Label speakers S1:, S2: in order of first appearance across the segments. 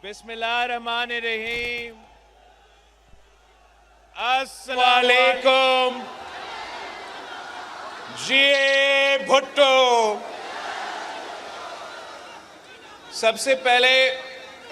S1: बिस्मिल्लाहिर्रहमानिर्रहीम। अस्सलामुअलैकुम। जी भुट्टो। सबसे पहले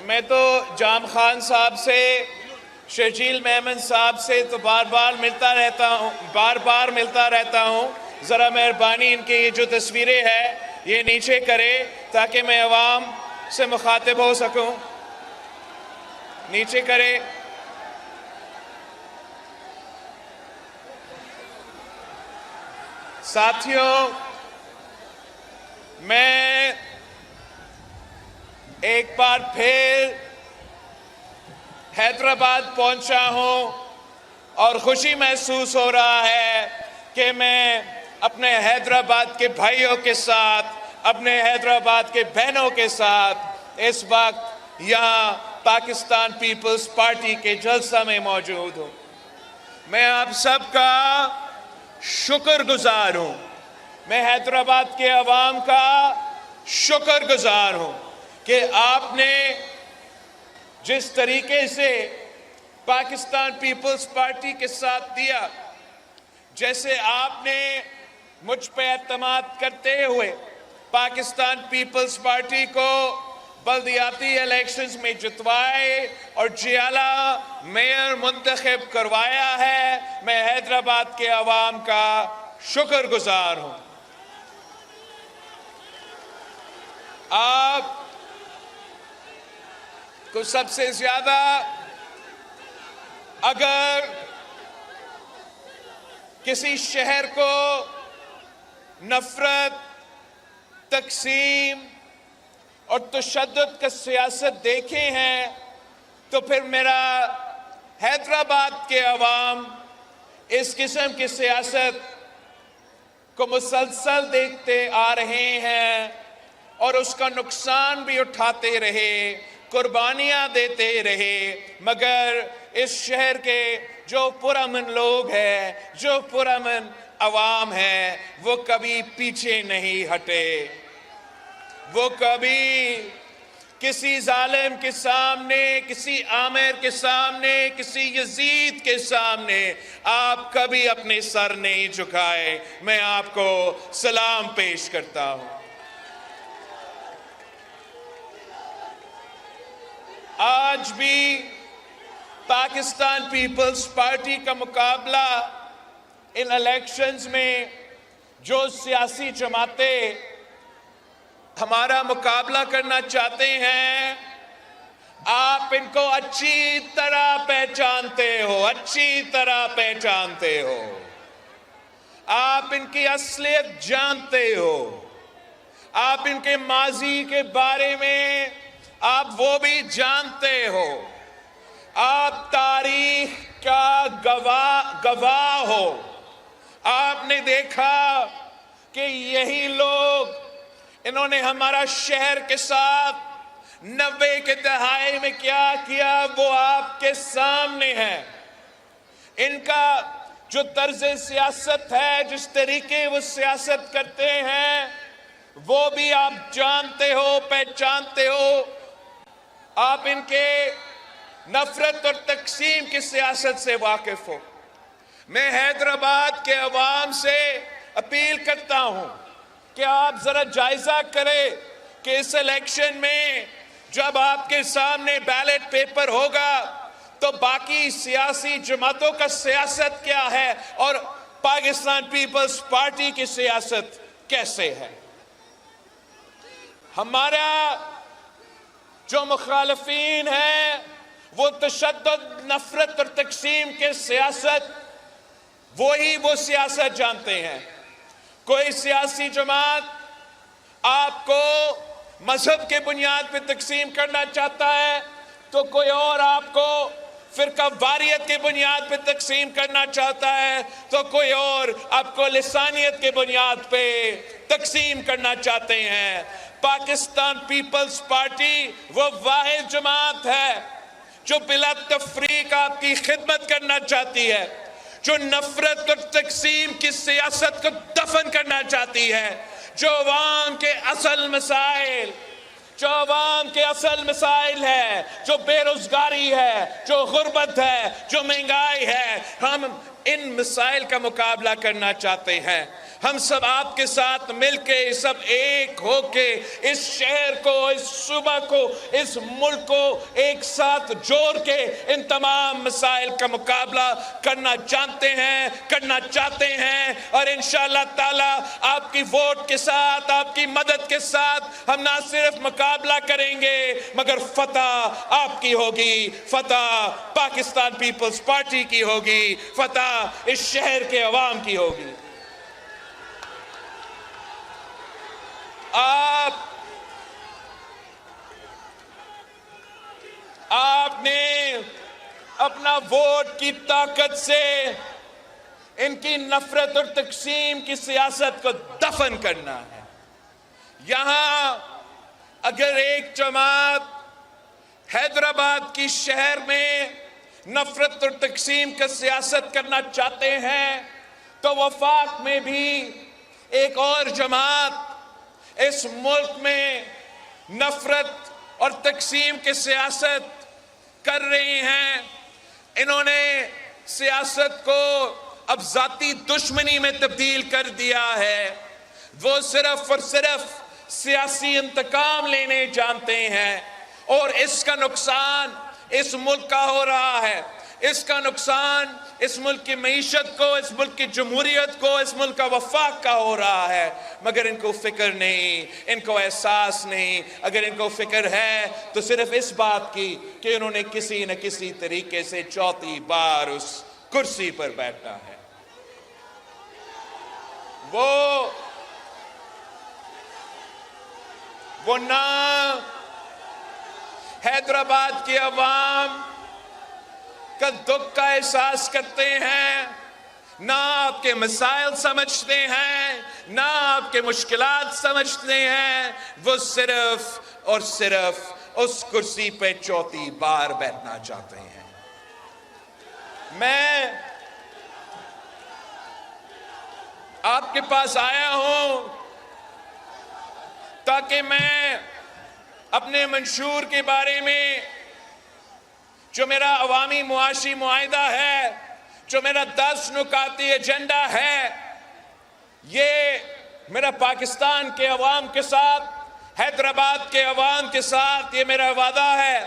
S1: मैं तो जाम खान साहब से, शर्जील मेमन साहब से तो बार बार मिलता रहता हूँ। ज़रा मेहरबानी इनकी ये जो तस्वीरें हैं ये नीचे करें ताकि मैं अवाम से मुखातिब हो सकूं। नीचे करें। साथियों, मैं एक बार फिर हैदराबाद पहुंचा हूं और खुशी महसूस हो रहा है कि मैं अपने हैदराबाद के भाइयों के साथ, अपने हैदराबाद के बहनों के साथ इस वक्त यहाँ पाकिस्तान पीपल्स पार्टी के जलसा में मौजूद हूँ। मैं आप सबका शुक्रगुजार हूँ। मैं हैदराबाद के अवाम का शुक्रगुजार हूँ कि आपने जिस तरीके से पाकिस्तान पीपल्स पार्टी के साथ दिया, जैसे आपने मुझ पे एतमाद करते हुए पाकिस्तान पीपल्स पार्टी को बल्दियाती इलेक्शंस में जितवाए और जियाला मेयर मुंतखब करवाया है, मैं हैदराबाद के अवाम का शुक्रगुजार हूं। आप को सबसे ज्यादा अगर किसी शहर को नफरत, तकसीम और तशद्दुद का सियासत देखे हैं तो फिर मेरा हैदराबाद के अवाम इस किस्म की सियासत को मुसलसल देखते आ रहे हैं और उसका नुकसान भी उठाते रहे, कुर्बानियां देते रहे, मगर इस शहर के जो पुरअमन लोग हैं, जो पुरअमन अवाम है, वो कभी पीछे नहीं हटे। वो कभी किसी जालिम के सामने, किसी आमिर के सामने, किसी यजीद के सामने आप कभी अपने सर नहीं झुकाए। मैं आपको सलाम पेश करता हूं। आज भी पाकिस्तान पीपल्स पार्टी का मुकाबला इन इलेक्शंस में जो सियासी जमातें हमारा मुकाबला करना चाहते हैं, आप इनको अच्छी तरह पहचानते हो, अच्छी तरह पहचानते हो। आप इनकी असलियत जानते हो। आप इनके माजी के बारे में आप वो भी जानते हो। आप तारीख का गवाह हो। आपने देखा कि यही लोग, इन्होंने हमारा शहर के साथ 90 के दहाई में क्या किया वो आपके सामने है। इनका जो तर्ज सियासत है, जिस तरीके वो सियासत करते हैं, वो भी आप जानते हो, पहचानते हो। आप इनके नफरत और तकसीम की सियासत से वाकिफ हो। मैं हैदराबाद के अवाम से अपील करता हूं कि आप जरा जायजा करें कि इस इलेक्शन में जब आपके सामने बैलेट पेपर होगा तो बाकी सियासी जमातों का सियासत क्या है और पाकिस्तान पीपल्स पार्टी की सियासत कैसे है। हमारा जो मुखालफीन है वो तशद्दुद, नफरत और तकसीम के सियासत, वो सियासत जानते हैं। कोई सियासी जमात आपको मजहब के बुनियाद पे तकसीम करना चाहता है तो कोई और आपको फिरका वारियत के बुनियाद पे तकसीम करना चाहता है तो कोई और आपको लिसानियत के बुनियाद पे तकसीम करना चाहते हैं। पाकिस्तान पीपल्स पार्टी वो वाहिद जमात है जो बिला तफरीक आपकी खिदमत करना चाहती है, जो नफरत और तकसीम की सियासत को दफन करना चाहती है, जो अवाम के असल मसाइल जो अवाम के असल मसाइल है, जो बेरोजगारी है, जो गुर्बत है, जो महंगाई है, हम इन मसाइल का मुकाबला करना चाहते हैं। हम सब आपके साथ मिलके, सब एक होके इस शहर को, इस सूबा को, इस मुल्क को एक साथ जोड़ के इन तमाम मसाइल का मुकाबला करना जानते हैं, करना चाहते हैं। और इंशाअल्लाह ताला आपकी वोट के साथ, आपकी मदद के साथ हम ना सिर्फ मुकाबला करेंगे मगर फतह आपकी होगी, फतह पाकिस्तान पीपल्स पार्टी की होगी, फतह इस शहर के अवाम की होगी। आपने अपना वोट की ताकत से इनकी नफरत और तकसीम की सियासत को दफन करना है। यहां अगर एक जमात हैदराबाद की शहर में नफरत और तकसीम का सियासत करना चाहते हैं तो वफाक में भी एक और जमात इस मुल्क में नफरत और तकसीम की सियासत कर रही हैं। इन्होंने सियासत को अब जाती दुश्मनी में तब्दील कर दिया है। वो सिर्फ और सिर्फ सियासी इंतकाम लेने जानते हैं और इसका नुकसान इस मुल्क का हो रहा है। इसका नुकसान इस मुल्क की मईशत को, इस मुल्क की जमहूरियत को, इस मुल्क का वफाक का हो रहा है। मगर इनको फिक्र नहीं, इनको एहसास नहीं। अगर इनको फिक्र है तो सिर्फ इस बात की कि उन्होंने किसी न किसी तरीके से चौथी बार उस कुर्सी पर बैठना है। वो ना हैदराबाद के अवाम का दुख का एहसास करते हैं, ना आपके मसाइल समझते हैं, ना आपके मुश्किलात समझते हैं। वो सिर्फ और सिर्फ उस कुर्सी पे चौथी बार बैठना चाहते हैं। मैं आपके पास आया हूं ताकि मैं अपने मंशूर के बारे में, जो मेरा अवामी मुआशी मुआहिदा है, जो मेरा 10 नुकाती एजेंडा है, ये मेरा पाकिस्तान के अवाम के साथ, हैदराबाद के अवाम के साथ ये मेरा वादा है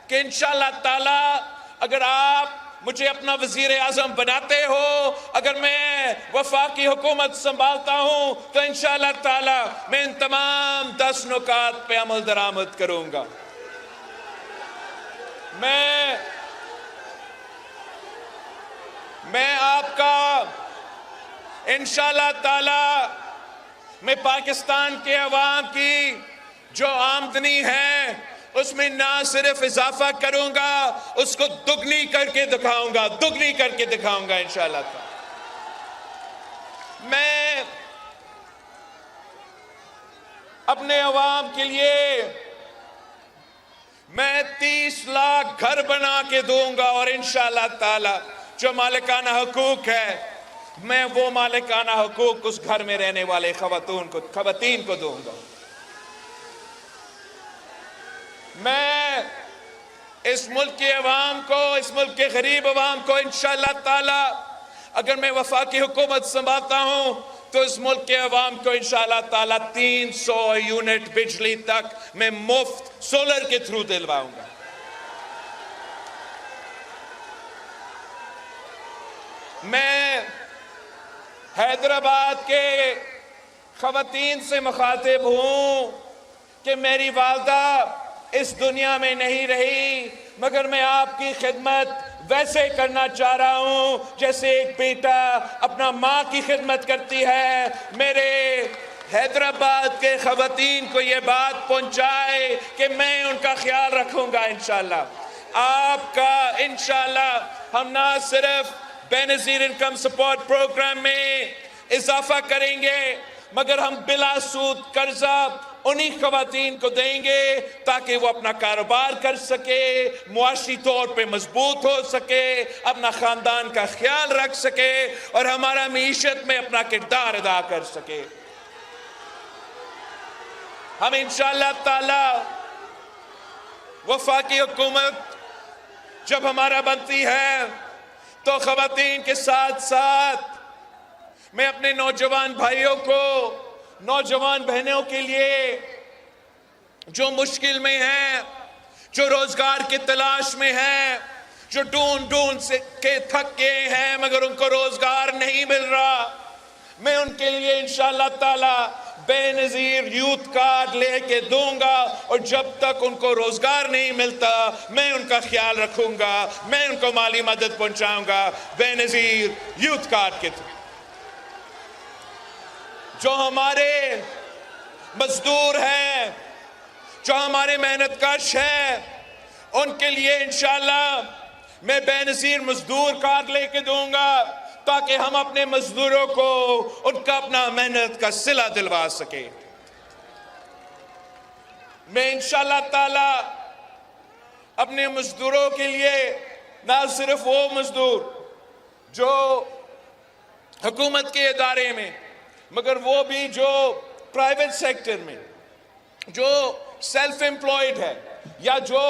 S1: कि इंशाअल्लाह ताला अगर आप मुझे अपना वजीर आजम बनाते हो, अगर मैं वफाकी हुकूमत संभालता हूं तो इंशाअल्लाह ताला मैं इन तमाम 10 नुकात पे अमल दरामद करूंगा। मैं आपका इंशाअल्लाह ताला, मैं पाकिस्तान के अवाम की जो आमदनी है उसमें ना सिर्फ इजाफा करूंगा, उसको दुगनी करके दिखाऊंगा, दुगनी करके दिखाऊंगा इंशाअल्लाह ताला। मैं अपने अवाम के लिए मैं 30 लाख घर बना के दूंगा और इंशाअल्लाह ताला जो मालिकाना हुकूक है, मैं वो मालिकाना हुकूक उस घर में रहने वाले खवातीन को दूंगा। मैं इस मुल्क के अवाम को, इस मुल्क के गरीब अवाम को इंशाअल्लाह ताला अगर मैं वफाकी हुकूमत संभालता हूं तो इस मुल्क के अवाम को इंशाअल्लाह ताला 300 यूनिट बिजली तक मैं मुफ्त सोलर के थ्रू दिलवाऊंगा। मैं हैदराबाद के खवातीन से मुखातिब हूं कि मेरी वालदा इस दुनिया में नहीं रही, मगर मैं आपकी खिदमत वैसे करना चाह रहा हूं जैसे एक बेटा अपना माँ की खिदमत करती है। मेरे हैदराबाद के खवातीन को ये बात पहुंचाए कि मैं उनका ख्याल रखूंगा इंशाअल्लाह। आपका इंशाअल्लाह हम ना सिर्फ बेनज़ीर इनकम सपोर्ट प्रोग्राम में इजाफा करेंगे मगर हम बिला सूद कर्जा उन्हीं खवातीन को देंगे ताकि वो अपना कारोबार कर सके, मुआशी तौर पे मजबूत हो सके, अपना खानदान का ख्याल रख सके और हमारा मीशत में अपना किरदार अदा कर सके। हम इंशाअल्लाह ताला वफाकी हुकूमत जब हमारा बनती है तो खवातीन के साथ साथ मैं अपने नौजवान भाइयों को, नौजवान बहनों के लिए जो मुश्किल में हैं, जो रोजगार की तलाश में हैं, जो ढूंढ ढूंढ से के थक गए हैं मगर उनको रोजगार नहीं मिल रहा, मैं उनके लिए इंशाअल्लाह ताला बेनजीर यूथ कार्ड लेके दूंगा और जब तक उनको रोजगार नहीं मिलता मैं उनका ख्याल रखूंगा, मैं उनको माली मदद पहुंचाऊंगा बेनजीर यूथ कार्ड के थ्रू। जो हमारे मजदूर हैं, जो हमारे मेहनतकश हैं, उनके लिए इंशाअल्लाह मैं बेनजीर मजदूर कार्ड लेके दूंगा ताकि हम अपने मजदूरों को उनका अपना मेहनत का सिला दिलवा सके। मैं इंशाअल्लाह ताला अपने मजदूरों के लिए ना सिर्फ वो मजदूर जो हुकूमत के इदारे में मगर वो भी जो प्राइवेट सेक्टर में जो सेल्फ एम्प्लॉयड है या जो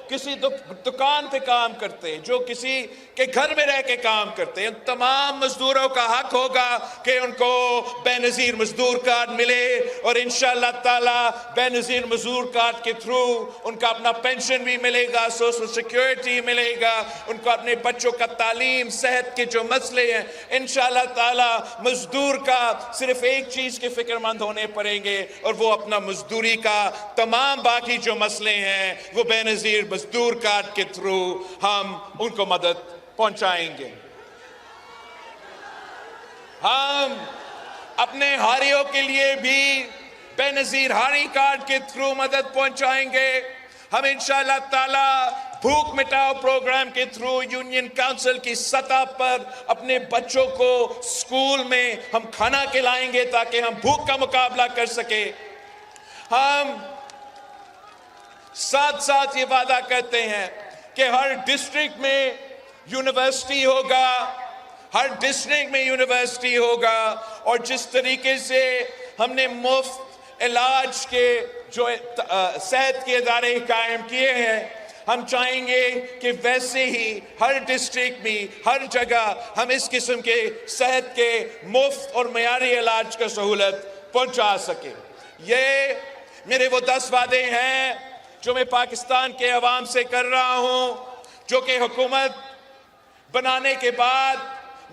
S1: किसी दुकान पे काम करते हैं, जो किसी के घर में रह के काम करते हैं, तमाम मजदूरों का हक होगा कि उनको बेनजीर मजदूर कार्ड मिले और इंशाअल्लाह ताला बेनजीर मजदूर कार्ड के थ्रू उनका अपना पेंशन भी मिलेगा, सोशल सिक्योरिटी मिलेगा, उनको अपने बच्चों का तालीम, सेहत के जो मसले हैं इंशाअल्लाह ताला मजदूर का सिर्फ एक चीज के फिक्रमंद होने पड़ेंगे और वो अपना मजदूरी का तमाम बाकी जो मसले हैं वो बेनजीर मजदूर कार्ड के थ्रू हम उनको मदद पहुंचाएंगे। हम अपने हारियों के लिए भी बेनजीर हारी कार्ड के थ्रू मदद पहुंचाएंगे। हम इंशाअल्लाह ताला भूख मिटाओ प्रोग्राम के थ्रू यूनियन काउंसिल की सतह पर अपने बच्चों को स्कूल में हम खाना खिलाएंगे ताकि हम भूख का मुकाबला कर सके। हम साथ साथ ये वादा करते हैं कि हर डिस्ट्रिक्ट में यूनिवर्सिटी होगा, हर डिस्ट्रिक्ट में यूनिवर्सिटी होगा और जिस तरीके से हमने मुफ्त इलाज के जो सेहत के इदारे कायम किए हैं, हम चाहेंगे कि वैसे ही हर डिस्ट्रिक्ट में हर जगह हम इस किस्म के सेहत के मुफ्त और मयारी इलाज का सहूलत पहुंचा सके। ये मेरे वो 10 वादे हैं जो मैं पाकिस्तान के अवाम से कर रहा हूं, जो कि हुकूमत बनाने के बाद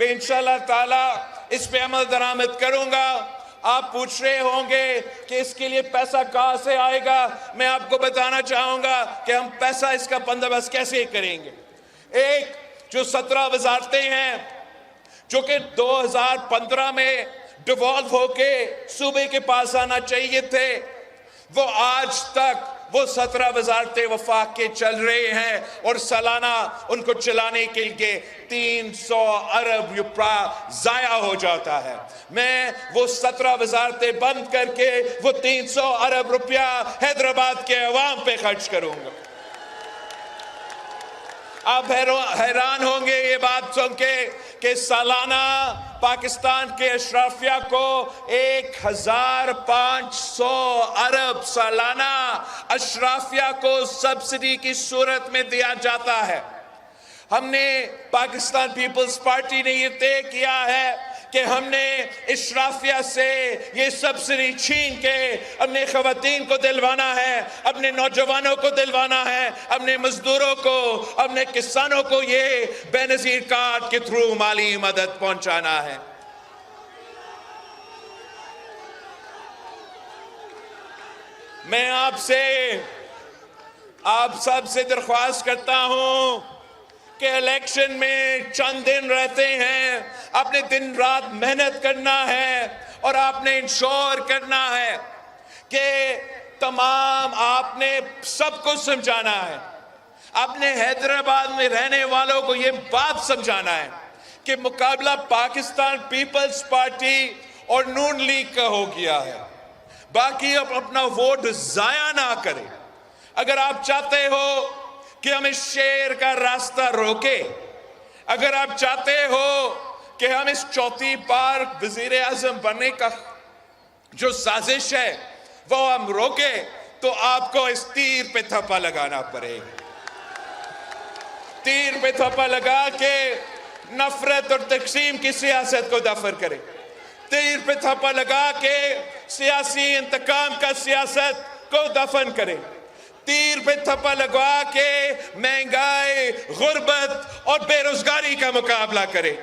S1: मैं इंशाअल्लाह ताला इस पे अमल दरामद करूंगा। आप पूछ रहे होंगे कि इसके लिए पैसा कहां से आएगा, मैं आपको बताना चाहूंगा कि हम पैसा इसका बंदोबस्त कैसे करेंगे। एक जो 17 वजारतें हैं जो कि 2015 में डिवॉल्व होके सूबे के पास आना चाहिए थे, वो आज तक वो 17 वजारतें वफाक के चल रहे हैं और सालाना उनको चलाने के लिए 300 अरब रुपया जाया हो जाता है। मैं वो 17 वजारतें बंद करके वो 300 अरब रुपया हैदराबाद के अवाम पे खर्च करूंगा। आप हैरान होंगे ये बात सुन के कि सालाना पाकिस्तान के अशराफिया को 1500 अरब सालाना अशराफिया को सब्सिडी की सूरत में दिया जाता है। हमने पाकिस्तान पीपल्स पार्टी ने ये तय किया है कि हमने इशराफिया से ये सब्सिडी छीन के अपने खवातीन को दिलवाना है, अपने नौजवानों को दिलवाना है, अपने मजदूरों को, अपने किसानों को ये बेनजीर कार्ड के थ्रू माली मदद पहुंचाना है। मैं आप सबसे दरख्वास्त करता हूं कि इलेक्शन में चंद दिन रहते हैं, आपने दिन रात मेहनत करना है और आपने इंश्योर करना है कि तमाम आपने सबको समझाना है। आपने हैदराबाद में रहने वालों को यह बात समझाना है कि मुकाबला पाकिस्तान पीपल्स पार्टी और नून लीग का हो गया है। बाकी अब अपना वोट जाया ना करें। अगर आप चाहते हो कि हम इस शेर का रास्ता रोके, अगर आप चाहते हो कि हम इस चौथी बार वजीर आजम बनने का जो साजिश है वो हम रोके तो आपको इस तीर पे थप्पा लगाना पड़ेगा। तीर पे थप्पा लगा के नफरत और तकसीम की सियासत को दफन करें। तीर पे थप्पा लगा के सियासी इंतकाम का सियासत को दफन करें। तीर पे थप्पा लगा के महंगाई, गुर्बत और बेरोजगारी का मुकाबला करें।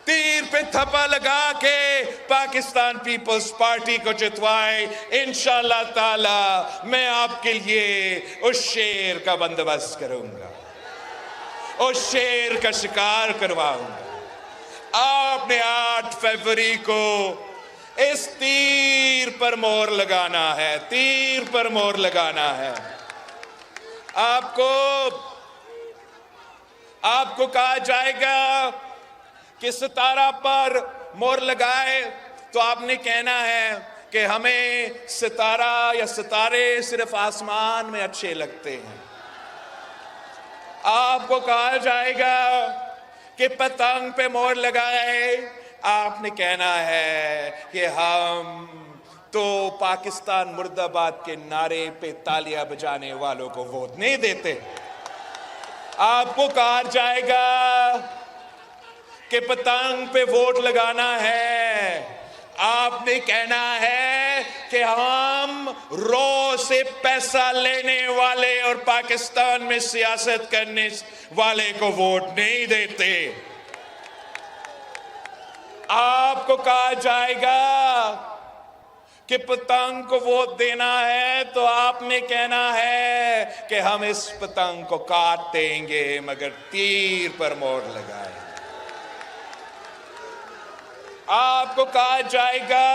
S1: तीर पे थप्पा लगा के पाकिस्तान पीपल्स पार्टी को जितवाए। इंशाअल्लाह ताला मैं आपके लिए उस शेर का बंदोबस्त करूंगा, उस शेर का शिकार करवाऊंगा। आपने 8 फरवरी को इस तीर पर मोहर लगाना है, तीर पर मोहर लगाना है। आपको कहा जाएगा कि सितारा पर मोहर लगाए तो आपने कहना है कि हमें सितारा या सितारे सिर्फ आसमान में अच्छे लगते हैं। आपको कहा जाएगा कि पतंग पे मोहर लगाए, आपने कहना है कि हम तो पाकिस्तान मुर्दाबाद के नारे पे तालियां बजाने वालों को वोट नहीं देते। आपको कहा जाएगा कि पतंग पे वोट लगाना है, आपने कहना है कि हम रो से पैसा लेने वाले और पाकिस्तान में सियासत करने वाले को वोट नहीं देते। आपको कहा जाएगा कि पतंग को वोट देना है तो आपने कहना है कि हम इस पतंग को काट देंगे मगर तीर पर मोहर लगाएंगे। आपको कहा जाएगा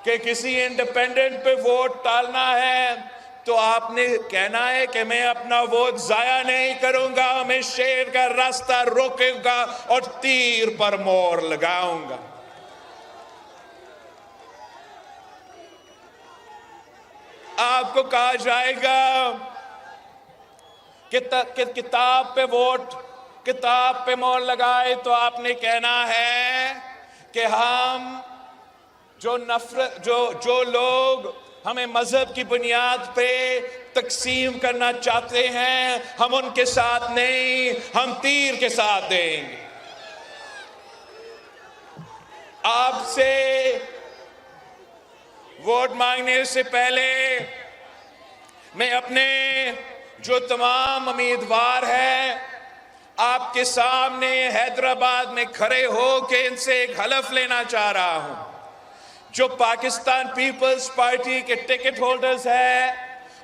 S1: कि किसी इंडिपेंडेंट पे वोट डालना है तो आपने कहना है कि मैं अपना वोट जाया नहीं करूंगा, मैं शेर का रास्ता रोकूंगा और तीर पर मोहर लगाऊंगा। आपको कहा जाएगा कि किताब पे मोहर लगाए तो आपने कहना है कि हम जो लोग हमें मजहब की बुनियाद पे तकसीम करना चाहते हैं हम उनके साथ नहीं, हम तीर के साथ देंगे। आपसे वोट मांगने से पहले मैं अपने जो तमाम उम्मीदवार हैं आपके सामने हैदराबाद में खड़े होकर इनसे एक हलफ लेना चाह रहा हूं। जो पाकिस्तान पीपल्स पार्टी के टिकट होल्डर्स हैं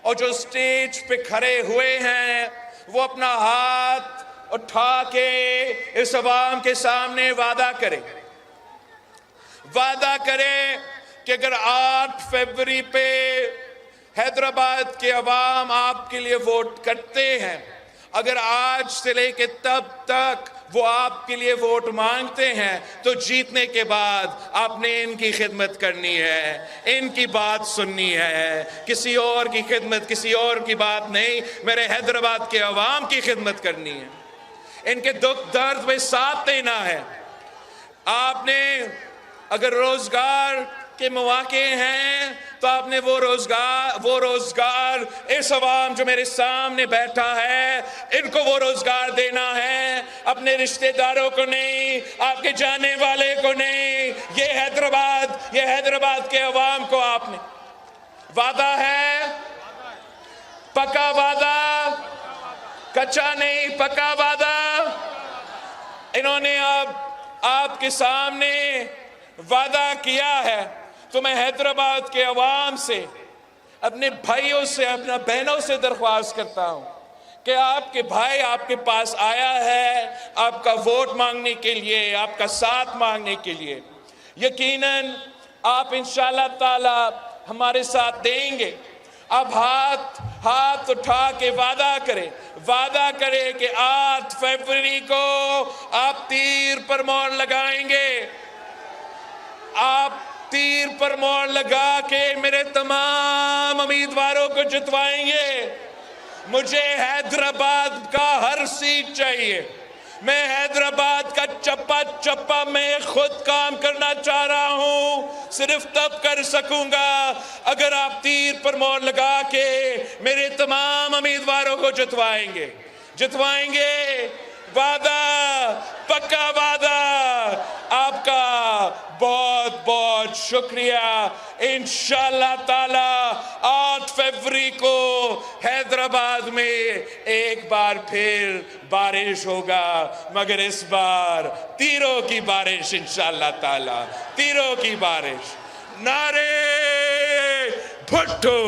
S1: और जो स्टेज पे खड़े हुए हैं वो अपना हाथ उठा के इस अवाम के सामने वादा करें कि अगर 8 फरवरी पे हैदराबाद के अवाम आपके लिए वोट करते हैं, अगर आज से लेके तब तक वो आपके लिए वोट मांगते हैं तो जीतने के बाद आपने इनकी खिदमत करनी है, इनकी बात सुननी है, किसी और की खिदमत, किसी और की बात नहीं, मेरे हैदराबाद के अवाम की खिदमत करनी है, इनके दुख दर्द में साथ देना है। आपने अगर रोजगार के मौके हैं तो आपने वो रोजगार इस अवाम जो मेरे सामने बैठा है इनको वो रोजगार देना है, अपने रिश्तेदारों को नहीं, आपके जाने वाले को नहीं, ये हैदराबाद के अवाम को आपने वादा है, पक्का वादा, कच्चा नहीं पक्का वादा। इन्होंने अब आपके सामने वादा किया है तो मैं हैदराबाद के अवाम से, अपने भाइयों से, अपने बहनों से दरख्वास्त करता हूं कि आपके भाई आपके पास आया है आपका वोट मांगने के लिए, आपका साथ मांगने के लिए। यकीनन आप इंशाअल्लाह ताला हमारे साथ देंगे। अब हाथ उठा के वादा करें कि 8 फरवरी को आप तीर पर मोहर लगाएंगे। आप तीर पर मोहर लगा के मेरे तमाम उम्मीदवारों को जितवाएंगे। मुझे हैदराबाद का हर सीट चाहिए, मैं हैदराबाद का चप्पा चप्पा में खुद काम करना चाह रहा हूं। सिर्फ तब कर सकूंगा अगर आप तीर पर मोहर लगा के मेरे तमाम उम्मीदवारों को जितवाएंगे। वादा, पक्का वादा। आपका बहुत बहुत शुक्रिया। इंशाअल्लाह ताला 8 फरवरी को हैदराबाद में एक बार फिर बारिश होगा, मगर इस बार तीरों की बारिश। इंशाअल्लाह ताला तीरों की बारिश। नारे भुट्टो।